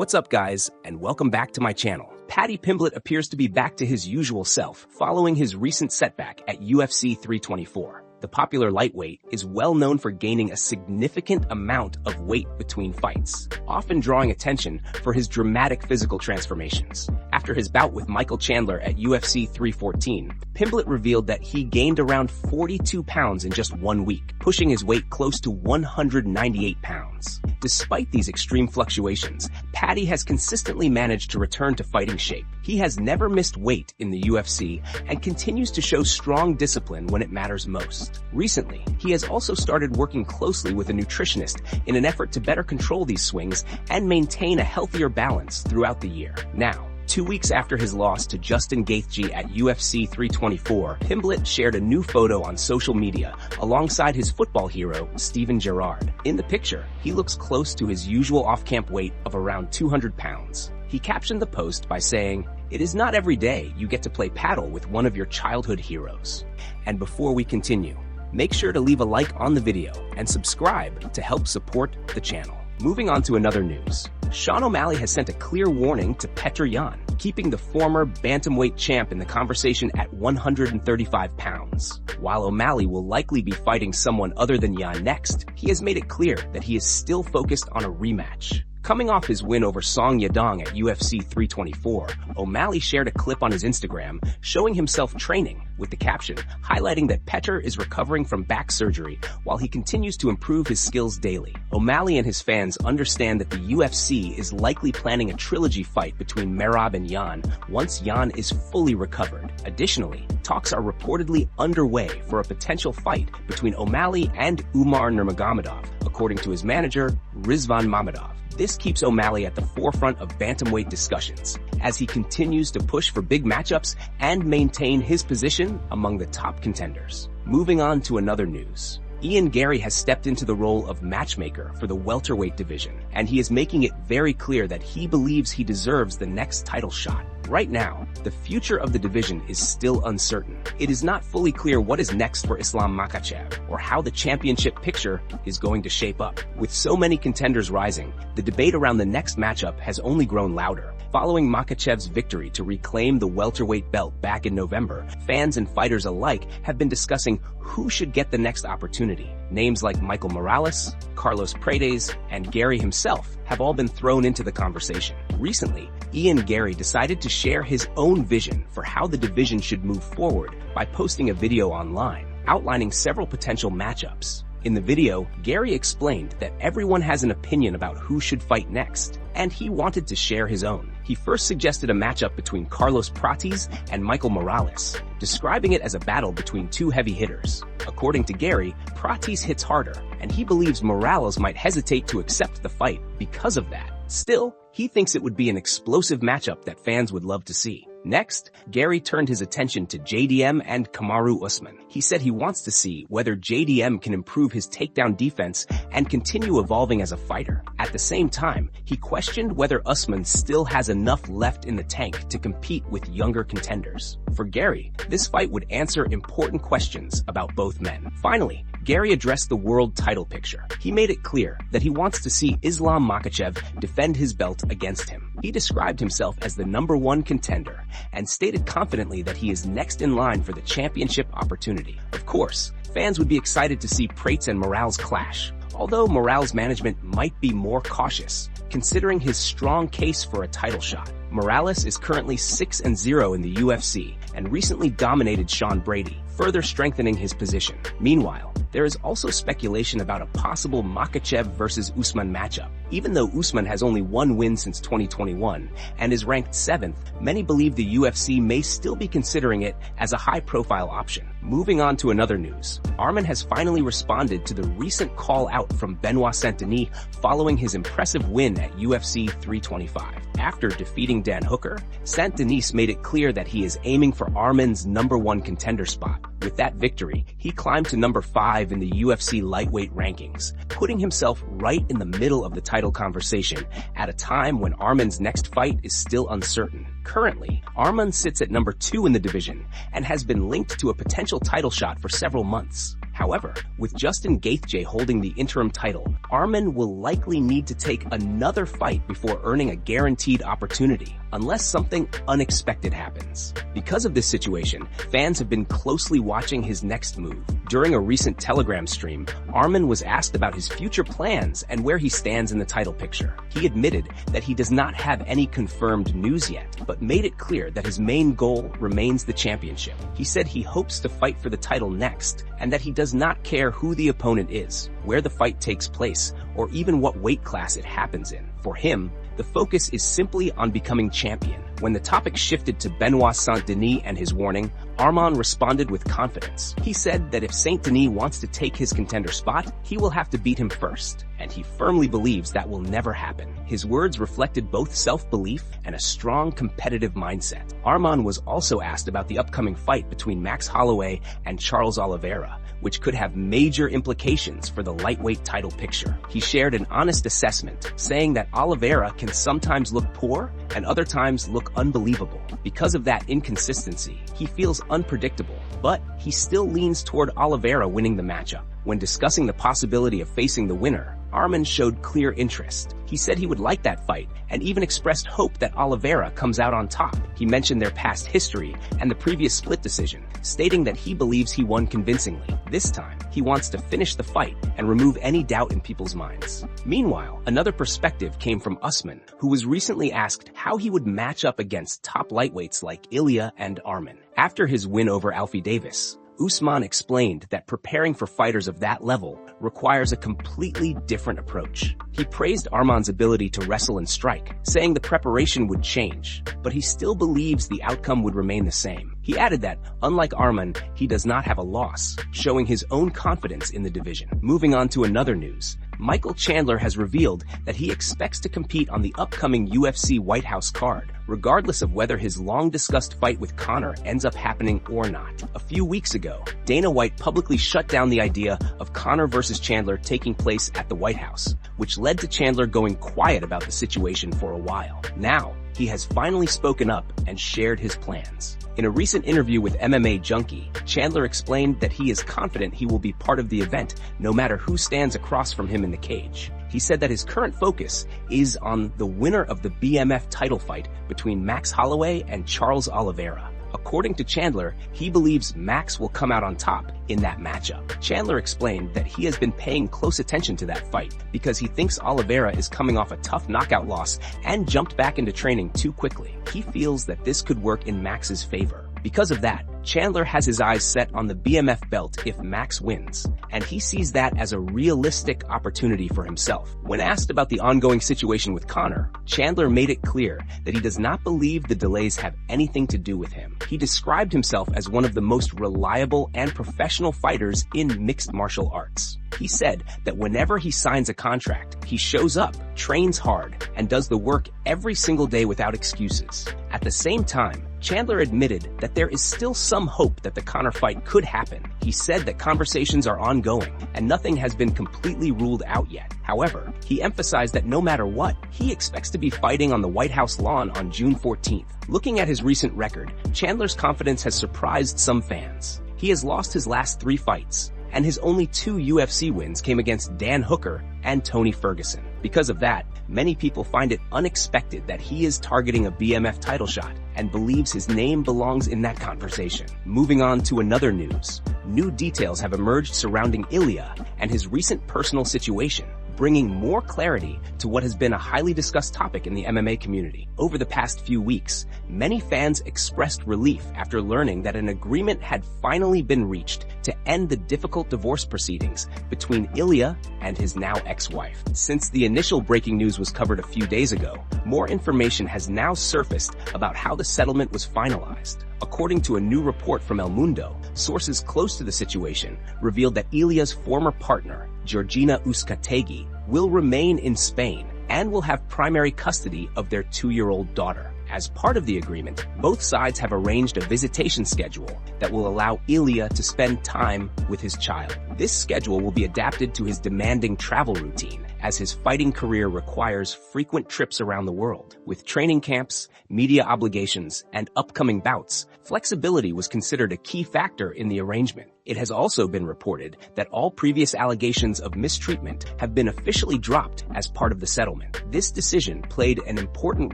What's up, guys, and welcome back to my channel. Paddy Pimblett appears to be back to his usual self following his recent setback at UFC 324. The popular lightweight is well known for gaining a significant amount of weight between fights, often drawing attention for his dramatic physical transformations. After his bout with Michael Chandler at UFC 314, Pimblett revealed that he gained around 42 pounds in just 1 week, pushing his weight close to 198 pounds. Despite these extreme fluctuations, Paddy has consistently managed to return to fighting shape. He has never missed weight in the UFC and continues to show strong discipline when it matters most. Recently, he has also started working closely with a nutritionist in an effort to better control these swings and maintain a healthier balance throughout the year. Now, 2 weeks after his loss to Justin Gaethje at UFC 324, Pimblett shared a new photo on social media alongside his football hero, Steven Gerrard. In the picture, he looks close to his usual off-camp weight of around 200 pounds. He captioned the post by saying, "It is not every day you get to play paddle with one of your childhood heroes." And before we continue, make sure to leave a like on the video and subscribe to help support the channel. Moving on to another news. Sean O'Malley has sent a clear warning to Petr, keeping the former bantamweight champ in the conversation at 135 pounds. While O'Malley will likely be fighting someone other than Jan next, he has made it clear that he is still focused on a rematch. Coming off his win over Song Yadong at UFC 324, O'Malley shared a clip on his Instagram showing himself training, with the caption highlighting that Petr is recovering from back surgery while he continues to improve his skills daily. O'Malley and his fans understand that the UFC is likely planning a trilogy fight between Merab and Jan once Jan is fully recovered. Additionally, talks are reportedly underway for a potential fight between O'Malley and Umar Nurmagomedov, according to his manager, Rizvan Mamedov. This keeps O'Malley at the forefront of bantamweight discussions, as he continues to push for big matchups and maintain his position among the top contenders. Moving on to another news. Ian Garry has stepped into the role of matchmaker for the welterweight division, and he is making it very clear that he believes he deserves the next title shot. Right now, the future of the division is still uncertain. It is not fully clear what is next for Islam Makhachev or how the championship picture is going to shape up. With so many contenders rising, the debate around the next matchup has only grown louder. Following Makhachev's victory to reclaim the welterweight belt back in November, fans and fighters alike have been discussing who should get the next opportunity. Names like Michael Morales, Carlos Paredes, and Garry himself have all been thrown into the conversation. Recently, Ian Garry decided to share his own vision for how the division should move forward by posting a video online, outlining several potential matchups. In the video, Garry explained that everyone has an opinion about who should fight next, and he wanted to share his own. He first suggested a matchup between Carlos Prates and Michael Morales, describing it as a battle between two heavy hitters. According to Garry, Prates hits harder, and he believes Morales might hesitate to accept the fight because of that. Still, he thinks it would be an explosive matchup that fans would love to see. Next, Garry turned his attention to JDM and Kamaru Usman. He said he wants to see whether JDM can improve his takedown defense and continue evolving as a fighter. At the same time, he questioned whether Usman still has enough left in the tank to compete with younger contenders. For Garry, this fight would answer important questions about both men. Finally, Garry addressed the world title picture. He made it clear that he wants to see Islam Makhachev defend his belt against him. He described himself as the #1 contender and stated confidently that he is next in line for the championship opportunity. Of course, fans would be excited to see Prates and Morales clash, although Morales' management might be more cautious, considering his strong case for a title shot. Morales is currently 6-0 in the UFC and recently dominated Sean Brady, further strengthening his position. Meanwhile, there is also speculation about a possible Makhachev versus Usman matchup. Even though Usman has only 1 win since 2021 and is ranked 7th, many believe the UFC may still be considering it as a high-profile option. Moving on to another news. Arman has finally responded to the recent call out from Benoit Saint-Denis following his impressive win at UFC 325. After defeating Dan Hooker, Saint-Denis made it clear that he is aiming for Arman's #1 contender spot. With that victory, he climbed to number 5 in the UFC lightweight rankings, putting himself right in the middle of the title conversation at a time when Arman's next fight is still uncertain. Currently, Arman sits at number 2 in the division and has been linked to a potential title shot for several months. However, with Justin Gaethje holding the interim title, Arman will likely need to take another fight before earning a guaranteed opportunity, unless something unexpected happens. Because of this situation, fans have been closely watching his next move. During a recent Telegram stream, Arman was asked about his future plans and where he stands in the title picture. He admitted that he does not have any confirmed news yet, but made it clear that his main goal remains the championship. He said he hopes to fight for the title next, and that he does not care who the opponent is, where the fight takes place, or even what weight class it happens in. For him, the focus is simply on becoming champion. When the topic shifted to Benoit Saint-Denis and his warning, Arman responded with confidence. He said that if Saint-Denis wants to take his contender spot, he will have to beat him first, and he firmly believes that will never happen. His words reflected both self-belief and a strong competitive mindset. Arman was also asked about the upcoming fight between Max Holloway and Charles Oliveira, which could have major implications for the lightweight title picture. He shared an honest assessment, saying that Oliveira can sometimes look poor and other times look unbelievable. Because of that inconsistency, he feels unpredictable, but he still leans toward Oliveira winning the matchup. When discussing the possibility of facing the winner, Arman showed clear interest. He said he would like that fight and even expressed hope that Oliveira comes out on top. He mentioned their past history and the previous split decision, stating that he believes he won convincingly. This time, he wants to finish the fight and remove any doubt in people's minds. Meanwhile, another perspective came from Usman, who was recently asked how he would match up against top lightweights like Ilia and Arman. After his win over Alfie Davis, Usman explained that preparing for fighters of that level requires a completely different approach. He praised Arman's ability to wrestle and strike, saying the preparation would change, but he still believes the outcome would remain the same. He added that, unlike Arman, he does not have a loss, showing his own confidence in the division. Moving on to another news, Michael Chandler has revealed that he expects to compete on the upcoming UFC White House card, regardless of whether his long-discussed fight with Conor ends up happening or not. A few weeks ago, Dana White publicly shut down the idea of Conor versus Chandler taking place at the White House, which led to Chandler going quiet about the situation for a while. Now, he has finally spoken up and shared his plans. In a recent interview with MMA Junkie, Chandler explained that he is confident he will be part of the event no matter who stands across from him in the cage. He said that his current focus is on the winner of the BMF title fight between Max Holloway and Charles Oliveira. According to Chandler, he believes Max will come out on top in that matchup. Chandler explained that he has been paying close attention to that fight because he thinks Oliveira is coming off a tough knockout loss and jumped back into training too quickly. He feels that this could work in Max's favor. Because of that, Chandler has his eyes set on the BMF belt if Max wins, and he sees that as a realistic opportunity for himself. When asked about the ongoing situation with Conor, Chandler made it clear that he does not believe the delays have anything to do with him. He described himself as one of the most reliable and professional fighters in mixed martial arts. He said that whenever he signs a contract, he shows up, trains hard, and does the work every single day without excuses. At the same time, Chandler admitted that there is still some hope that the Conor fight could happen. He said that conversations are ongoing and nothing has been completely ruled out yet. However, he emphasized that no matter what, he expects to be fighting on the White House lawn on June 14th. Looking at his recent record, Chandler's confidence has surprised some fans. He has lost his last 3 fights, and his only 2 UFC wins came against Dan Hooker and Tony Ferguson. Because of that, many people find it unexpected that he is targeting a BMF title shot and believes his name belongs in that conversation. Moving on to another news. New details have emerged surrounding Ilia and his recent personal situation, bringing more clarity to what has been a highly discussed topic in the MMA community. Over the past few weeks, many fans expressed relief after learning that an agreement had finally been reached to end the difficult divorce proceedings between Ilia and his now ex-wife. Since the initial breaking news was covered a few days ago, more information has now surfaced about how the settlement was finalized. According to a new report from El Mundo, sources close to the situation revealed that Ilia's former partner, Giorgina Uzcategui, will remain in Spain and will have primary custody of their 2-year-old daughter. As part of the agreement, both sides have arranged a visitation schedule that will allow Ilia to spend time with his child. This schedule will be adapted to his demanding travel routine as his fighting career requires frequent trips around the world. With training camps, media obligations, and upcoming bouts, flexibility was considered a key factor in the arrangement. It has also been reported that all previous allegations of mistreatment have been officially dropped as part of the settlement. This decision played an important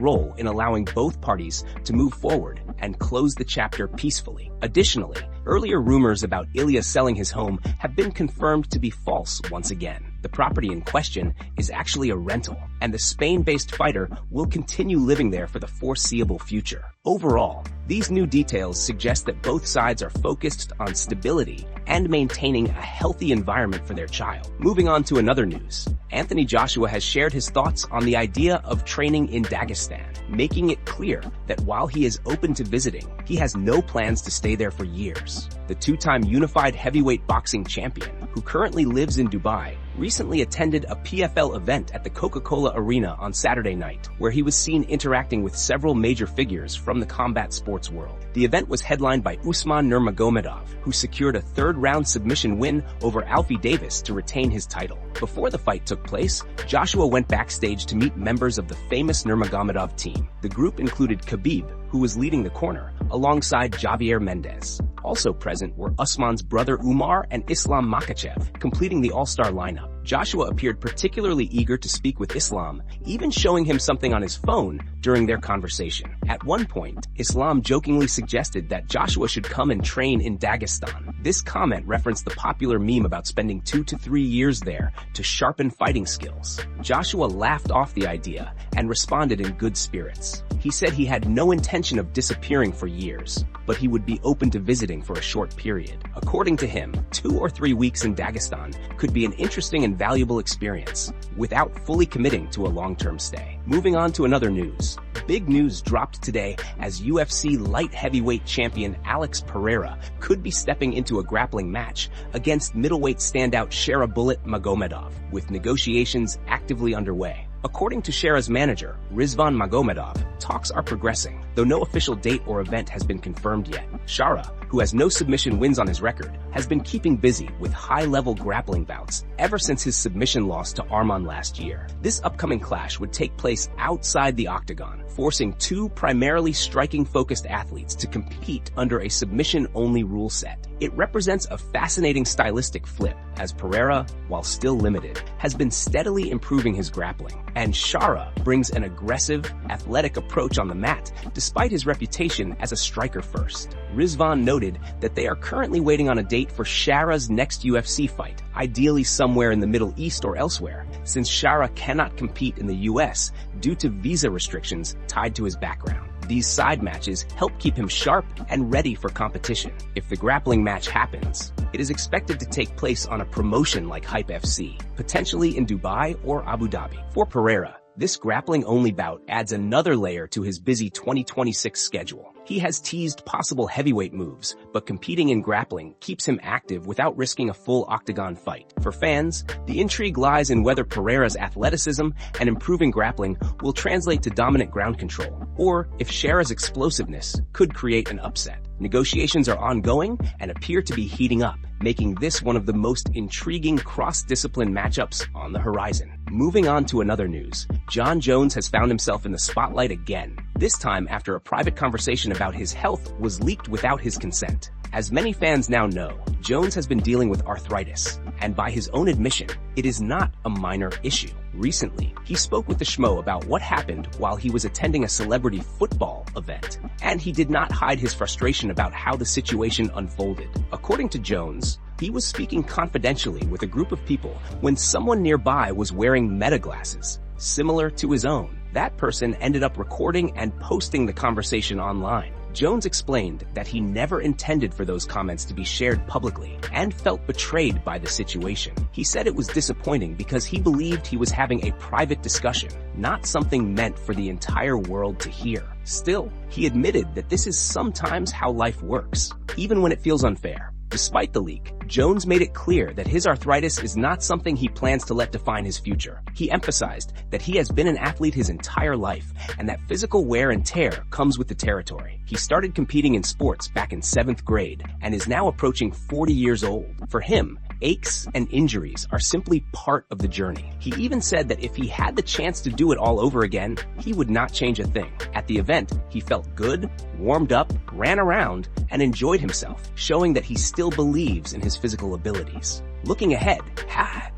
role in allowing both parties to move forward and close the chapter peacefully. Additionally, earlier rumors about Ilia selling his home have been confirmed to be false once again. The property in question is actually a rental, and the Spain-based fighter will continue living there for the foreseeable future. Overall, these new details suggest that both sides are focused on stability and maintaining a healthy environment for their child. Moving on to another news, Anthony Joshua has shared his thoughts on the idea of training in Dagestan, making it clear that while he is open to visiting, he has no plans to stay there for years. The two-time unified heavyweight boxing champion, who currently lives in Dubai, recently attended a PFL event at the Coca-Cola Arena on Saturday night, where he was seen interacting with several major figures from the combat sports world. The event was headlined by Usman Nurmagomedov, who secured a third-round submission win over Alfie Davis to retain his title. Before the fight took place, Joshua went backstage to meet members of the famous Nurmagomedov team. The group included Khabib, who was leading the corner, alongside Javier Mendez. Also present were Usman's brother Umar and Islam Makhachev, completing the all-star lineup. Joshua appeared particularly eager to speak with Islam, even showing him something on his phone during their conversation. At one point, Islam jokingly suggested that Joshua should come and train in Dagestan. This comment referenced the popular meme about spending 2 to 3 years there to sharpen fighting skills. Joshua laughed off the idea and responded in good spirits. He said he had no intention of disappearing for years, but he would be open to visiting for a short period. According to him, 2 or 3 weeks in Dagestan could be an interesting and valuable experience, without fully committing to a long-term stay. Moving on to another news. Big news dropped today as UFC light heavyweight champion Alex Pereira could be stepping into a grappling match against middleweight standout Shara Magomedov, with negotiations actively underway. According to Shara's manager, Rizvan Magomedov, talks are progressing, though no official date or event has been confirmed yet. Shara, who has no submission wins on his record, has been keeping busy with high-level grappling bouts ever since his submission loss to Arman last year. This upcoming clash would take place outside the octagon, forcing two primarily striking-focused athletes to compete under a submission-only rule set. It represents a fascinating stylistic flip, as Pereira, while still limited, has been steadily improving his grappling, and Shara brings an aggressive, athletic approach on the mat, despite his reputation as a striker first. Rizvan noted that they are currently waiting on a date for Shara's next UFC fight, ideally somewhere in the Middle East or elsewhere, since Shara cannot compete in the US due to visa restrictions tied to his background. These side matches help keep him sharp and ready for competition. If the grappling match happens, it is expected to take place on a promotion like Hype FC, potentially in Dubai or Abu Dhabi. For Pereira, this grappling-only bout adds another layer to his busy 2026 schedule. He has teased possible heavyweight moves, but competing in grappling keeps him active without risking a full octagon fight. For fans, the intrigue lies in whether Pereira's athleticism and improving grappling will translate to dominant ground control, or if Shara's explosiveness could create an upset. Negotiations are ongoing and appear to be heating up, making this one of the most intriguing cross-discipline matchups on the horizon. Moving on to another news, Jon Jones has found himself in the spotlight again, this time after a private conversation about his health was leaked without his consent. As many fans now know, Jones has been dealing with arthritis, and by his own admission, it is not a minor issue. Recently, he spoke with the Schmo about what happened while he was attending a celebrity football event, and he did not hide his frustration about how the situation unfolded. According to Jones, he was speaking confidentially with a group of people when someone nearby was wearing meta glasses, similar to his own. That person ended up recording and posting the conversation online. Jones explained that he never intended for those comments to be shared publicly and felt betrayed by the situation. He said it was disappointing because he believed he was having a private discussion, not something meant for the entire world to hear. Still, he admitted that this is sometimes how life works, even when it feels unfair. Despite the leak, Jones made it clear that his arthritis is not something he plans to let define his future. He emphasized that he has been an athlete his entire life and that physical wear and tear comes with the territory. He started competing in sports back in 7th grade and is now approaching 40 years old. For him, aches and injuries are simply part of the journey. He even said that if he had the chance to do it all over again, he would not change a thing. At the event, he felt good, warmed up, ran around, and enjoyed himself, showing that he still believes in his physical abilities. Looking ahead,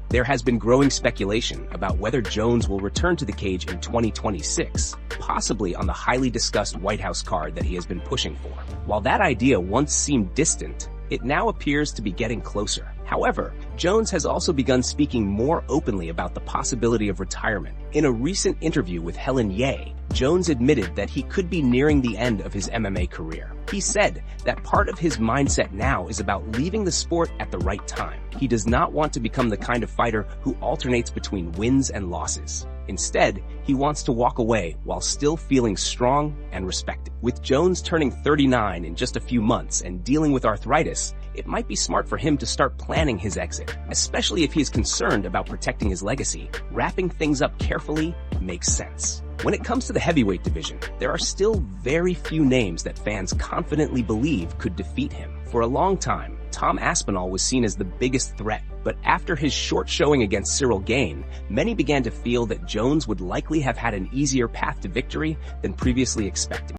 there has been growing speculation about whether Jones will return to the cage in 2026, possibly on the highly discussed White House card that he has been pushing for. While that idea once seemed distant, it now appears to be getting closer. However, Jones has also begun speaking more openly about the possibility of retirement. In a recent interview with Helen Ye, Jones admitted that he could be nearing the end of his MMA career. He said that part of his mindset now is about leaving the sport at the right time. He does not want to become the kind of fighter who alternates between wins and losses. Instead, he wants to walk away while still feeling strong and respected. With Jones turning 39 in just a few months and dealing with arthritis, it might be smart for him to start planning his exit, especially if he is concerned about protecting his legacy. Wrapping things up carefully makes sense. When it comes to the heavyweight division, there are still very few names that fans confidently believe could defeat him. For a long time, Tom Aspinall was seen as the biggest threat, but after his short showing against Cyril Gane, many began to feel that Jones would likely have had an easier path to victory than previously expected.